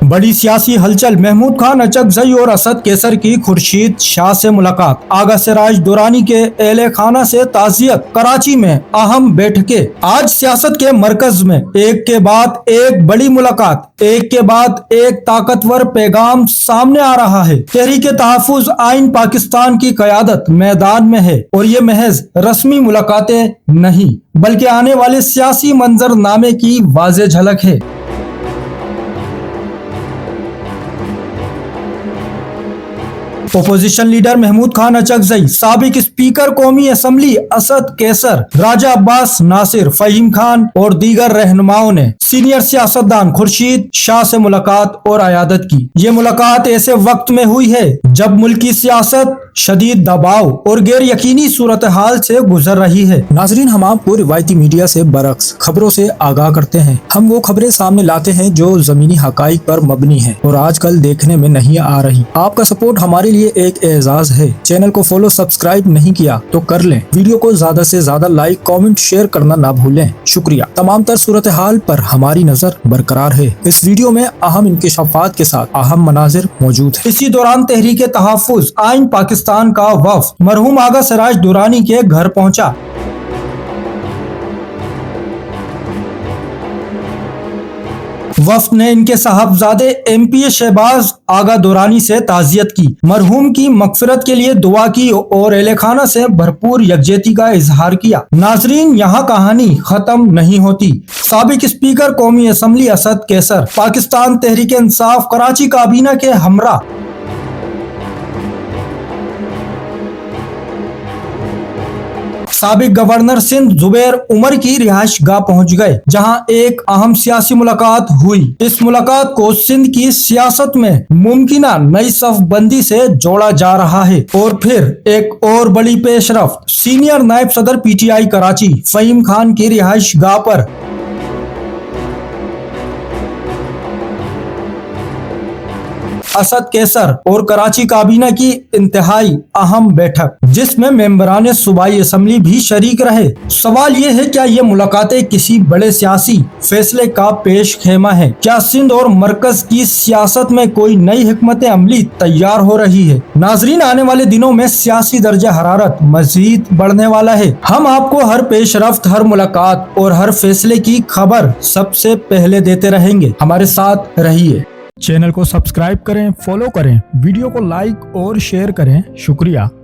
बड़ी सियासी हलचल। महमूद खान अचकजई और असद कैसर की खुर्शीद शाह से मुलाकात। आगा सिराज दुरानी के एहले खाना से ताज़ियत। कराची में अहम बैठकें। आज सियासत के मरकज में एक के बाद एक बड़ी मुलाकात, एक के बाद एक ताकतवर पैगाम सामने आ रहा है। तहरीके तहफ़्फ़ुज़ आइन पाकिस्तान की क़यादत मैदान में है और ये महज रस्मी मुलाकातें नहीं बल्कि आने वाले सियासी मंजरनामे की वाज़ेह झलक है। अपोजिशन लीडर महमूद खान अचकजई, साबिक स्पीकर कौमी असम्बली असद कैसर, राजा अब्बास नासिर, फहीम खान और दीगर रहनुमाओं ने सीनियर सियासतदान खुर्शीद शाह से मुलाकात और अयादत की। ये मुलाकात ऐसे वक्त में हुई है जब मुल्क की सियासत शदीद दबाव और गैर यकीनी सूरत हाल से गुजर रही है। नाजरीन, हम आपको रिवायती मीडिया से बरक्स खबरों से आगाह करते हैं। हम वो खबरें सामने लाते हैं जो जमीनी हकाइक पर मबनी है और आजकल देखने में नहीं आ रही। आपका सपोर्ट हमारे लिए एक एजाज है। चैनल को फॉलो सब्सक्राइब नहीं किया तो कर लें। वीडियो को ज्यादा से ज्यादा लाइक कमेंट शेयर करना ना भूलें। शुक्रिया। तमाम तर सूरत हाल पर हमारी नजर बरकरार है। इस वीडियो में अहम इंकिशाफात के साथ अहम मनाजिर मौजूद है। इसी दौरान तहरीके तहफ़्फ़ुज़ आइन पाकिस्तान का वफ़द मरहूम आगा सिराज दुरानी के घर पहुंचा। वफ़द ने इनके साहबजादे MP शहबाज आगा दुरानी से ताज़ियत की, मरहूम की मग़फ़िरत के लिए दुआ की और एहले खाना से भरपूर यकजहती का इजहार किया। नाज़रीन, यहाँ कहानी खत्म नहीं होती। साबिक स्पीकर कौमी असम्बली असद कैसर, पाकिस्तान तहरीक इंसाफ कराची काबीना के हमरा साबिक गवर्नर सिंध जुबैर उमर की रिहाइश गाह पहुँच गए, जहाँ एक अहम सियासी मुलाकात हुई। इस मुलाकात को सिंध की सियासत में मुमकिना नई सफबंदी से जोड़ा जा रहा है। और फिर एक और बड़ी पेशरफ्त, सीनियर नायब सदर PTI कराची फहीम खान की रिहाइश गाह पर असद कैसर और कराची काबीना की इंतहाई अहम बैठक, जिसमें मेंबरान सूबाई असम्बली भी शरीक रहे। सवाल ये है, क्या ये मुलाकातें किसी बड़े सियासी फैसले का पेश खेमा है? क्या सिंध और मरकज की सियासत में कोई नई हिकमत अमली तैयार हो रही है? नाजरीन, आने वाले दिनों में सियासी दर्जा हरारत मजीद बढ़ने वाला है। हम आपको हर पेशरफ्त, हर मुलाकात और हर फैसले की खबर सबसे पहले देते रहेंगे। हमारे साथ रहिए। चैनल को सब्सक्राइब करें, फॉलो करें, वीडियो को लाइक और शेयर करें। शुक्रिया।